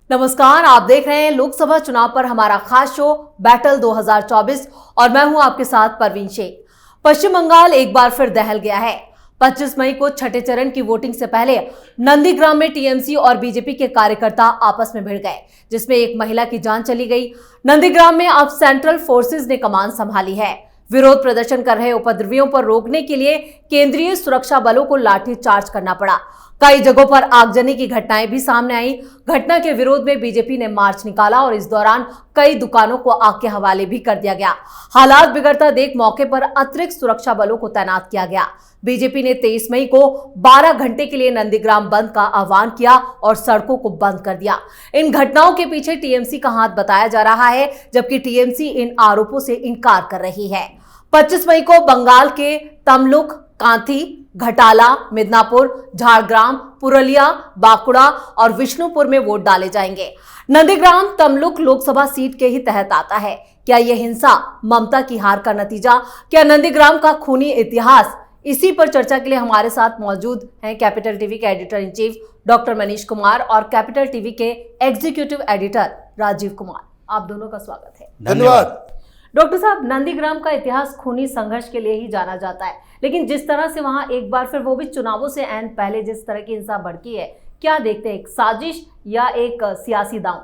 नमस्कार, आप देख रहे हैं लोकसभा चुनाव पर हमारा खास शो बैटल 2024 और मैं हूं आपके साथ परवीन शेख। पश्चिम बंगाल एक बार फिर दहल गया है। 25 मई को छठे चरण की वोटिंग से पहले नंदीग्राम में टीएमसी और बीजेपी के कार्यकर्ता आपस में भिड़ गए, जिसमें एक महिला की जान चली गई। नंदीग्राम में अब सेंट्रल फोर्सेज ने कमान संभाली है। विरोध प्रदर्शन कर रहे उपद्रवियों पर रोकने के लिए केंद्रीय सुरक्षा बलों को लाठीचार्ज करना पड़ा। कई जगहों पर आगजनी की घटनाएं भी सामने आई। घटना के विरोध में बीजेपी ने मार्च निकाला और इस दौरान कई दुकानों को आग के हवाले भी कर दिया गया। हालात बिगड़ता देख मौके पर अतिरिक्त सुरक्षा बलों को तैनात किया गया। बीजेपी ने 23 मई को 12 घंटे के लिए नंदीग्राम बंद का आह्वान किया और सड़कों को बंद कर दिया। इन घटनाओं के पीछे टीएमसी का हाथ बताया जा रहा है, जबकि टीएमसी इन आरोपों से इनकार कर रही है। 25 मई को बंगाल के तमलुक, कांथी, घटाला, मिदनापुर, झारग्राम, पुरुलिया, बांकुड़ा और विष्णुपुर में वोट डाले जाएंगे। नंदीग्राम तमलुक लोकसभा सीट के ही तहत आता है। क्या यह हिंसा ममता की हार का नतीजा? क्या नंदीग्राम का खूनी इतिहास? इसी पर चर्चा के लिए हमारे साथ मौजूद हैं कैपिटल टीवी के editor in chief doctor Manish Kumar और कैपिटल टीवी के एग्जीक्यूटिव एडिटर राजीव कुमार। आप दोनों का स्वागत है। धन्यवाद। डॉक्टर साहब, नंदीग्राम का इतिहास खूनी संघर्ष के लिए ही जाना जाता है, लेकिन जिस तरह से वहां एक बार फिर वो भी चुनावों से ऐन पहले जिस तरह की हिंसा भड़की है, क्या देखते हैं, एक साजिश या एक सियासी दांव?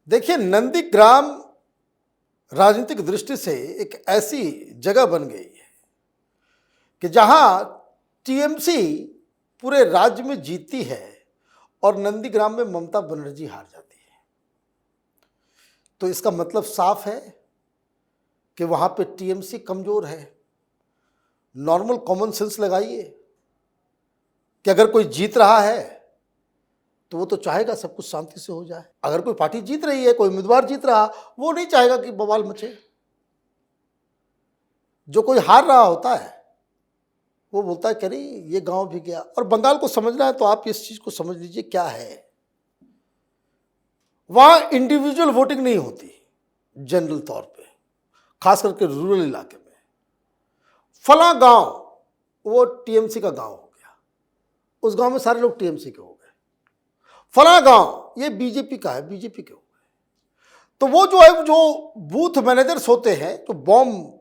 देखिए, नंदीग्राम राजनीतिक दृष्टि से एक ऐसी जगह बन गई है कि जहां टीएमसी पूरे राज्य में जीतती है और नंदीग्राम में ममता बनर्जी हार जाती है। तो इसका मतलब साफ है कि वहां पे टीएमसी कमजोर है। नॉर्मल कॉमन सेंस लगाइए कि अगर कोई जीत रहा है तो वो तो चाहेगा सब कुछ शांति से हो जाए। अगर कोई पार्टी जीत रही है, कोई उम्मीदवार जीत रहा, वो नहीं चाहेगा कि बवाल मचे। जो कोई हार रहा होता है वो बोलता है कि अरे ये गांव भी गया। और बंगाल को समझना है तो आप इस चीज को समझ लीजिए क्या है। वहां इंडिविजुअल वोटिंग नहीं होती जनरल तौर पे, खास करके रूरल इलाके में। फला गांव वो टीएमसी का गांव हो गया, उस गांव में सारे लोग टीएमसी के हो गए। फला गांव ये बीजेपी का है, बीजेपी के हो गए। तो वो जो है, जो बूथ मैनेजर्स होते हैं, जो बॉम्ब,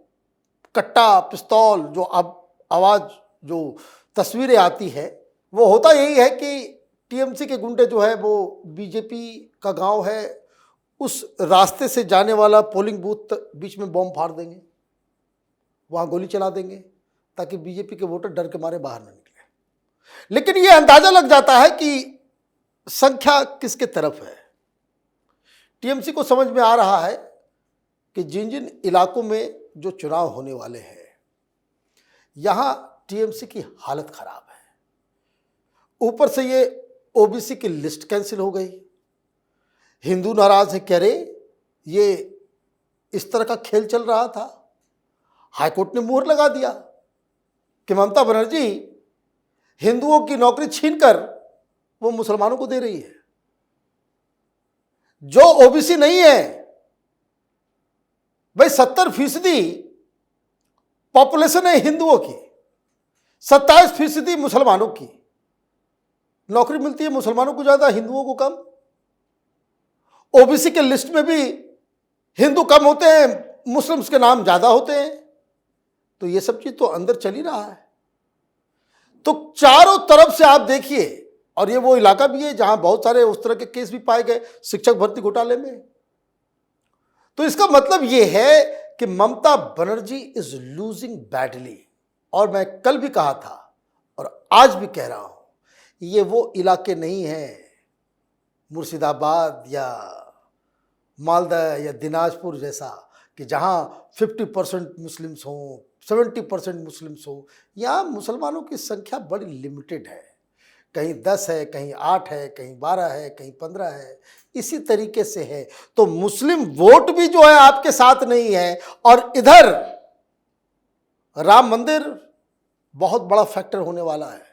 कट्टा, पिस्तौल, जो अब आवाज, जो तस्वीरें आती है, वो होता यही है कि टीएमसी के गुंडे जो है वो बीजेपी का गांव है, उस रास्ते से जाने वाला पोलिंग बूथ बीच में बॉम्ब फाड़ देंगे, वहां गोली चला देंगे ताकि बीजेपी के वोटर डर के मारे बाहर न निकले। लेकिन यह अंदाजा लग जाता है कि संख्या किसके तरफ है। टीएमसी को समझ में आ रहा है कि जिन जिन इलाकों में जो चुनाव होने वाले हैं, यहां टीएमसी की हालत खराब है। ऊपर से ये ओबीसी की लिस्ट कैंसिल हो गई। हिंदू नाराज है, कह रहे ये इस तरह का खेल चल रहा था। हाईकोर्ट ने मुहर लगा दिया कि ममता बनर्जी हिंदुओं की नौकरी छीनकर वो मुसलमानों को दे रही है। जो ओबीसी नहीं है, भाई 70% पॉपुलेशन है हिंदुओं की, 27% मुसलमानों की। नौकरी मिलती है मुसलमानों को ज्यादा, हिंदुओं को कम। ओबीसी के लिस्ट में भी हिंदू कम होते हैं, मुस्लिम्स के नाम ज्यादा होते हैं। तो ये सब चीज तो अंदर चल ही रहा है। तो चारों तरफ से आप देखिए, और ये वो इलाका भी है जहां बहुत सारे उस तरह के केस भी पाए गए शिक्षक भर्ती घोटाले में। तो इसका मतलब ये है कि Mamata Banerjee is losing badly. और मैं कल भी कहा था और आज भी कह रहा हूं, ये वो इलाके नहीं है मुर्शिदाबाद या मालदा या दिनाजपुर जैसा कि जहां 50% मुस्लिम्स हों, 70% मुस्लिम्स हों। यहाँ मुसलमानों की संख्या बड़ी लिमिटेड है। कहीं 10 है, कहीं 8 है, कहीं 12 है, कहीं 15 है, इसी तरीके से है। तो मुस्लिम वोट भी जो है आपके साथ नहीं है। और इधर राम मंदिर बहुत बड़ा फैक्टर होने वाला है।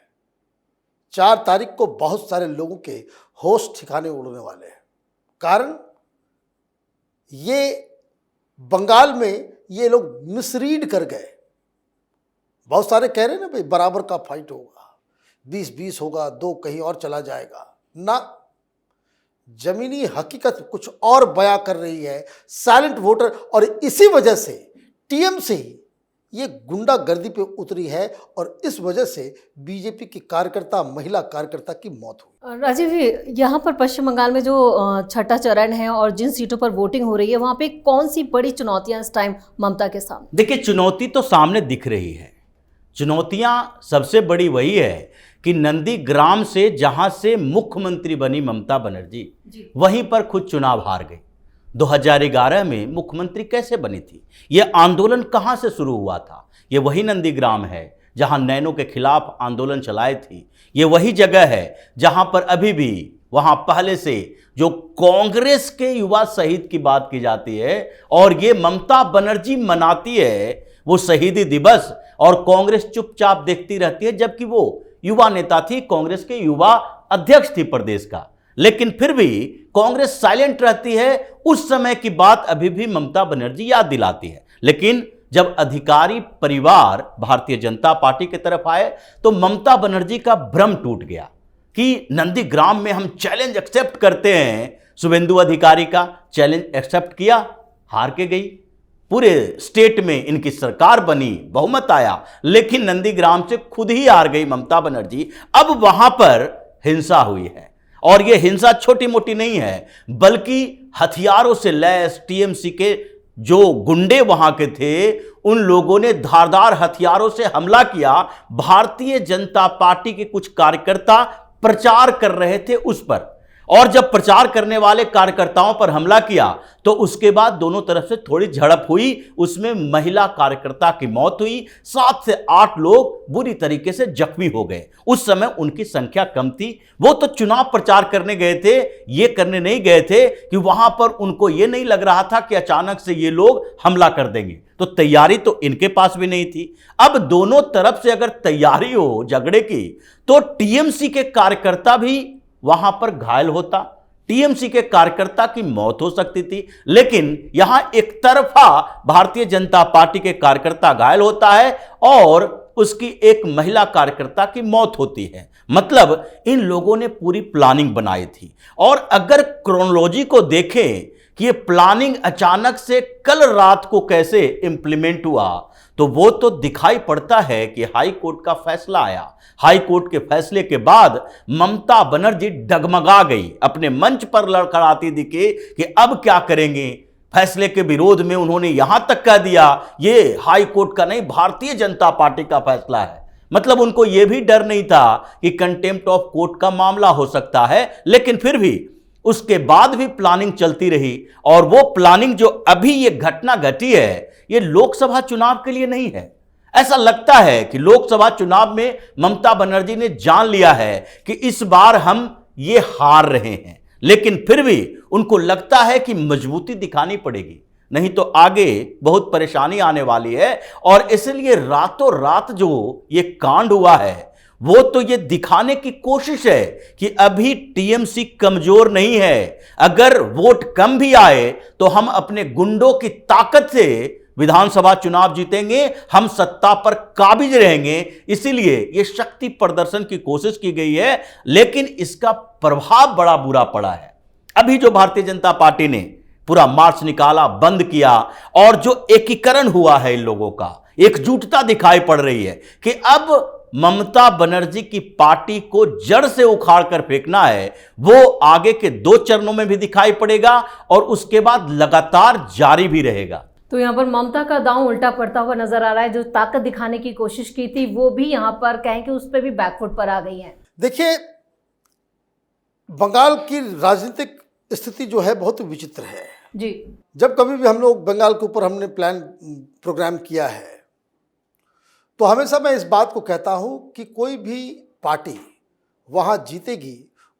4 तारीख को बहुत सारे लोगों के होश ठिकाने उड़ने वाले हैं। कारण ये बंगाल में ये लोग मिसरीड कर गए। बहुत सारे कह रहे हैं ना भाई बराबर का फाइट होगा, 20-20 होगा, 2 कहीं और चला जाएगा ना। जमीनी हकीकत कुछ और बयां कर रही है, साइलेंट वोटर, और इसी वजह से टीएमसी ये गुंडागर्दी पे उतरी है और इस वजह से बीजेपी की कार्यकर्ता, महिला कार्यकर्ता की मौत हुई। राजीव जी, यहाँ पर पश्चिम बंगाल में जो छठा चरण है और जिन सीटों पर वोटिंग हो रही है, वहाँ पे कौन सी बड़ी चुनौतियां इस टाइम ममता के सामने? देखिए, चुनौती तो सामने दिख रही है। चुनौतियां सबसे बड़ी वही है कि नंदीग्राम से जहां से मुख्यमंत्री बनी ममता बनर्जी, वहीं पर खुद चुनाव हार गई। 2011 में मुख्यमंत्री कैसे बनी थी? यह आंदोलन कहां से शुरू हुआ था? ये वही नंदीग्राम है जहां नैनो के खिलाफ आंदोलन चलाई थी। ये वही जगह है जहां पर अभी भी वहां पहले से जो कांग्रेस के युवा शहीद की बात की जाती है और ये ममता बनर्जी मनाती है वो शहीदी दिवस, और कांग्रेस चुपचाप देखती रहती है, जबकि वो युवा नेता थी, कांग्रेस के युवा अध्यक्ष थी प्रदेश का। लेकिन फिर भी कांग्रेस साइलेंट रहती है। उस समय की बात अभी भी ममता बनर्जी याद दिलाती है। लेकिन जब अधिकारी परिवार भारतीय जनता पार्टी की तरफ आए तो ममता बनर्जी का भ्रम टूट गया कि नंदीग्राम में हम चैलेंज एक्सेप्ट करते हैं। शुभेंदु अधिकारी का चैलेंज एक्सेप्ट किया, हार के गई। पूरे स्टेट में इनकी सरकार बनी, बहुमत आया, लेकिन नंदीग्राम से खुद ही हार गई ममता बनर्जी। अब वहां पर हिंसा हुई है और यह हिंसा छोटी मोटी नहीं है, बल्कि हथियारों से लैस टीएमसी के जो गुंडे वहां के थे, उन लोगों ने धारदार हथियारों से हमला किया। भारतीय जनता पार्टी के कुछ कार्यकर्ता प्रचार कर रहे थे उस पर, और जब प्रचार करने वाले कार्यकर्ताओं पर हमला किया तो उसके बाद दोनों तरफ से थोड़ी झड़प हुई। उसमें महिला कार्यकर्ता की मौत हुई, 7 से 8 लोग बुरी तरीके से जख्मी हो गए। उस समय उनकी संख्या कम थी। वो तो चुनाव प्रचार करने गए थे, ये करने नहीं गए थे कि वहां पर उनको ये नहीं लग रहा था कि अचानक से ये लोग हमला कर देंगे। तो तैयारी तो इनके पास भी नहीं थी। अब दोनों तरफ से अगर तैयारी हो झगड़े की तो टीएमसी के कार्यकर्ता भी वहां पर घायल होता, टीएमसी के कार्यकर्ता की मौत हो सकती थी। लेकिन यहां एक तरफा भारतीय जनता पार्टी के कार्यकर्ता घायल होता है और उसकी एक महिला कार्यकर्ता की मौत होती है। मतलब इन लोगों ने पूरी प्लानिंग बनाई थी। और अगर क्रोनोलॉजी को देखें कि ये प्लानिंग अचानक से कल रात को कैसे इंप्लीमेंट हुआ, तो वो तो दिखाई पड़ता है कि हाई कोर्ट का फैसला आया। हाई कोर्ट के फैसले के बाद ममता बनर्जी डगमगा गई, अपने मंच पर लड़खड़ाती दिखे कि अब क्या करेंगे। फैसले के विरोध में उन्होंने यहां तक कह दिया ये हाई कोर्ट का नहीं, भारतीय जनता पार्टी का फैसला है। मतलब उनको यह भी डर नहीं था कि कंटेम्प्ट ऑफ कोर्ट का मामला हो सकता है। लेकिन फिर भी उसके बाद भी प्लानिंग चलती रही, और वो प्लानिंग जो अभी ये घटना घटी है ये लोकसभा चुनाव के लिए नहीं है। ऐसा लगता है कि लोकसभा चुनाव में ममता बनर्जी ने जान लिया है कि इस बार हम ये हार रहे हैं, लेकिन फिर भी उनको लगता है कि मजबूती दिखानी पड़ेगी, नहीं तो आगे बहुत परेशानी आने वाली है। और इसलिए रातों रात जो ये कांड हुआ है वो तो ये दिखाने की कोशिश है कि अभी टीएमसी कमजोर नहीं है। अगर वोट कम भी आए तो हम अपने गुंडों की ताकत से विधानसभा चुनाव जीतेंगे, हम सत्ता पर काबिज रहेंगे। इसीलिए यह शक्ति प्रदर्शन की कोशिश की गई है, लेकिन इसका प्रभाव बड़ा बुरा पड़ा है। अभी जो भारतीय जनता पार्टी ने पूरा मार्च निकाला, बंद किया, और जो एकीकरण हुआ है इन लोगों का, एकजुटता दिखाई पड़ रही है कि अब ममता बनर्जी की पार्टी को जड़ से उखाड़ कर फेंकना है। वो आगे के 2 चरणों में भी दिखाई पड़ेगा और उसके बाद लगातार जारी भी रहेगा। तो यहाँ पर ममता का दांव उल्टा पड़ता हुआ नजर आ रहा है। जो ताकत दिखाने की कोशिश की थी वो भी यहाँ पर कहें कि उस पर भी बैकफुट पर आ गई है। देखिए, बंगाल की राजनीतिक स्थिति जो है बहुत विचित्र है जी। जब कभी भी हम लोग बंगाल के ऊपर हमने प्रोग्राम किया है तो हमेशा मैं इस बात को कहता हूं कि कोई भी पार्टी वहां जीतेगी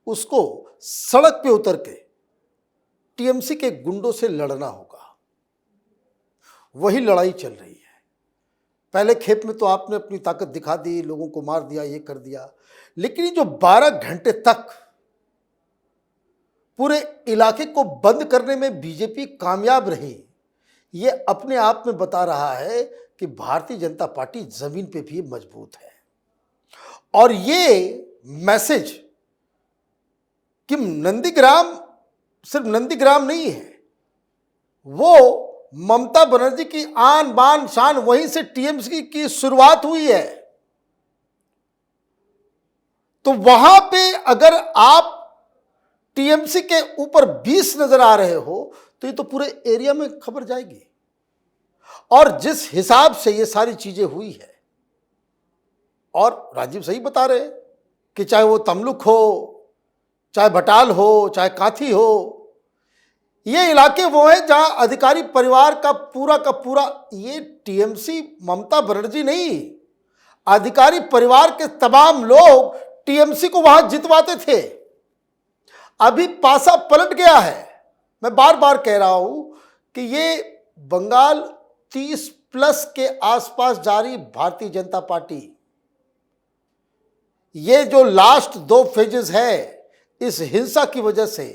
उसको सड़क पे उतर के टीएमसी के गुंडों से लड़ना होगा। वही लड़ाई चल रही है। पहले खेप में तो आपने अपनी ताकत दिखा दी, लोगों को मार दिया, ये कर दिया, लेकिन ये जो 12 घंटे तक पूरे इलाके को बंद करने में बीजेपी कामयाब रही, ये अपने आप में बता रहा है कि भारतीय जनता पार्टी जमीन पे भी मजबूत है। और ये मैसेज कि नंदीग्राम सिर्फ नंदीग्राम नहीं है, वो ममता बनर्जी की आन बान शान, वहीं से टीएमसी की शुरुआत हुई है। तो वहां पे अगर आप टीएमसी के ऊपर 20 नजर आ रहे हो तो ये तो पूरे एरिया में खबर जाएगी। और जिस हिसाब से ये सारी चीजें हुई है, और राजीव सही बता रहे हैं कि चाहे वो तमलुक हो, चाहे भटाल हो, चाहे काथी हो, ये इलाके वो है जहां अधिकारी परिवार का पूरा ये टीएमसी ममता बनर्जी नहीं, अधिकारी परिवार के तमाम लोग टीएमसी को वहां जितवाते थे। अभी पासा पलट गया है। मैं बार बार कह रहा हूं कि ये बंगाल 30+ के आसपास जारी भारतीय जनता पार्टी, ये जो लास्ट 2 फेजेस है, इस हिंसा की वजह से,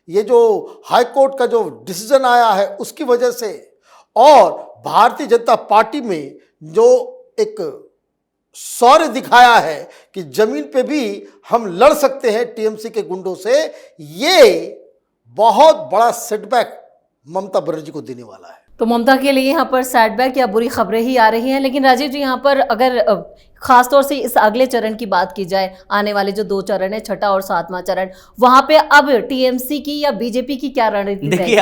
ये जो हाई कोर्ट का जो डिसीजन आया है उसकी वजह से, और भारतीय जनता पार्टी में जो एक शौर्य दिखाया है कि जमीन पे भी हम लड़ सकते हैं टीएमसी के गुंडों से, ये बहुत बड़ा सेटबैक ममता बनर्जी को देने वाला है। तो ममता के लिए यहाँ पर सेटबैक या बुरी खबरें ही आ रही हैं। लेकिन राजीव जी, यहाँ पर अगर खासतौर से इस अगले चरण की बात की जाए, आने वाले जो 2 चरण है, 6ठा और 7वां चरण, वहां पे अब टीएमसी की या बीजेपी की क्या रणनीति? देखिए,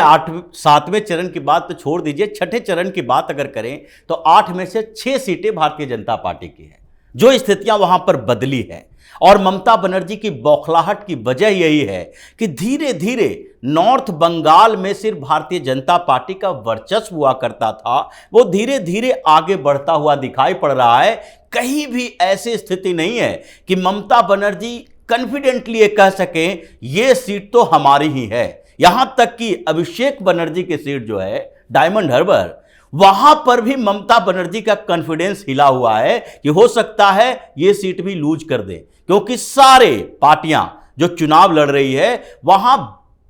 7वें चरण की बात तो छोड़ दीजिए, 6ठे चरण की बात अगर करें तो 8 में से 6 सीटें भारतीय जनता पार्टी की है। जो स्थितियां वहां पर बदली है, और ममता बनर्जी की बौखलाहट की वजह यही है कि धीरे धीरे नॉर्थ बंगाल में सिर्फ भारतीय जनता पार्टी का वर्चस्व हुआ करता था, वो धीरे धीरे आगे बढ़ता हुआ दिखाई पड़ रहा है। कहीं भी ऐसी स्थिति नहीं है कि ममता बनर्जी कॉन्फिडेंटली ये कह सकें ये सीट तो हमारी ही है। यहां तक कि अभिषेक बनर्जी की सीट जो है डायमंड हार्बर, वहां पर भी ममता बनर्जी का कॉन्फिडेंस हिला हुआ है कि हो सकता है ये सीट भी लूज कर दे, क्योंकि सारे पार्टियां जो चुनाव लड़ रही है वहां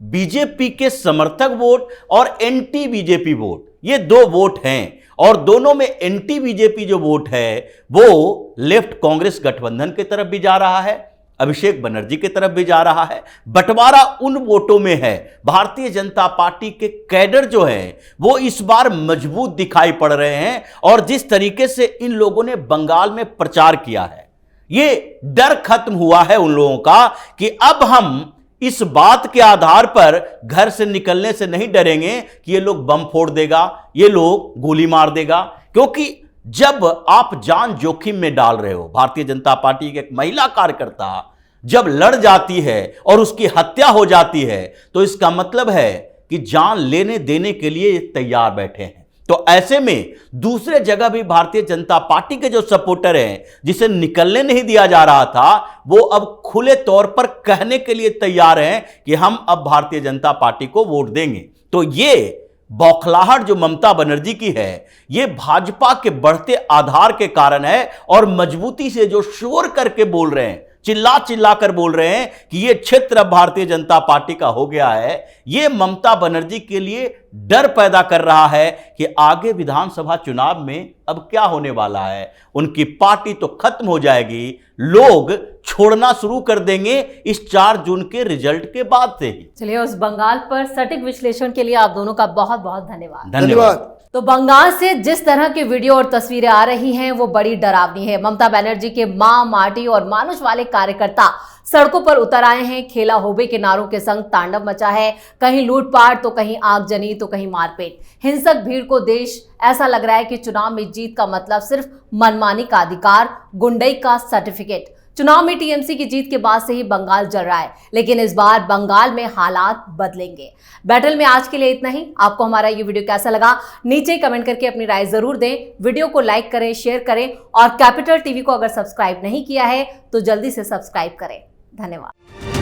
बीजेपी के समर्थक वोट और एंटी बीजेपी वोट, ये 2 वोट हैं, और दोनों में एंटी बीजेपी जो वोट है वो लेफ्ट कांग्रेस गठबंधन की तरफ भी जा रहा है, अभिषेक बनर्जी की तरफ भी जा रहा है। बंटवारा उन वोटों में है। भारतीय जनता पार्टी के कैडर जो है वो इस बार मजबूत दिखाई पड़ रहे हैं, और जिस तरीके से इन लोगों ने बंगाल में प्रचार किया है, ये डर खत्म हुआ है उन लोगों का कि अब हम इस बात के आधार पर घर से निकलने से नहीं डरेंगे कि ये लोग बम फोड़ देगा, ये लोग गोली मार देगा। क्योंकि जब आप जान जोखिम में डाल रहे हो, भारतीय जनता पार्टी की एक महिला कार्यकर्ता जब लड़ जाती है और उसकी हत्या हो जाती है, तो इसका मतलब है कि जान लेने देने के लिए तैयार बैठे हैं। तो ऐसे में दूसरे जगह भी भारतीय जनता पार्टी के जो सपोर्टर हैं, जिसे निकलने नहीं दिया जा रहा था, वो अब खुले तौर पर कहने के लिए तैयार हैं कि हम अब भारतीय जनता पार्टी को वोट देंगे। तो ये बौखलाहट जो ममता बनर्जी की है, ये भाजपा के बढ़ते आधार के कारण है, और मजबूती से जो शोर करके बोल रहे हैं, चिल्ला चिल्ला कर बोल रहे हैं कि ये क्षेत्र अब भारतीय जनता पार्टी का हो गया है, ये ममता बनर्जी के लिए डर पैदा कर रहा है कि आगे विधानसभा चुनाव में अब क्या होने वाला है। उनकी पार्टी तो खत्म हो जाएगी, लोग छोड़ना शुरू कर देंगे इस 4 जून के रिजल्ट के बाद से ही। चलिए, उस बंगाल पर सटीक विश्लेषण के लिए आप दोनों का बहुत बहुत धन्यवाद। धन्यवाद। तो बंगाल से जिस तरह की वीडियो और तस्वीरें आ रही हैं वो बड़ी डरावनी है। ममता बनर्जी के मां, माटी और मानुष वाले कार्यकर्ता सड़कों पर उतर आए हैं। खेला होबे के नारों के संग तांडव मचा है। कहीं लूटपाट तो कहीं आगजनी तो कहीं मारपीट। हिंसक भीड़ को देश ऐसा लग रहा है कि चुनाव में जीत का मतलब सिर्फ मनमानी का अधिकार, गुंडई का सर्टिफिकेट। चुनाव में टीएमसी की जीत के बाद से ही बंगाल जल रहा है, लेकिन इस बार बंगाल में हालात बदलेंगे। बैटल में आज के लिए इतना ही। आपको हमारा ये वीडियो कैसा लगा नीचे कमेंट करके अपनी राय जरूर दें। वीडियो को लाइक करें, शेयर करें, और कैपिटल टीवी को अगर सब्सक्राइब नहीं किया है तो जल्दी से सब्सक्राइब करें। धन्यवाद।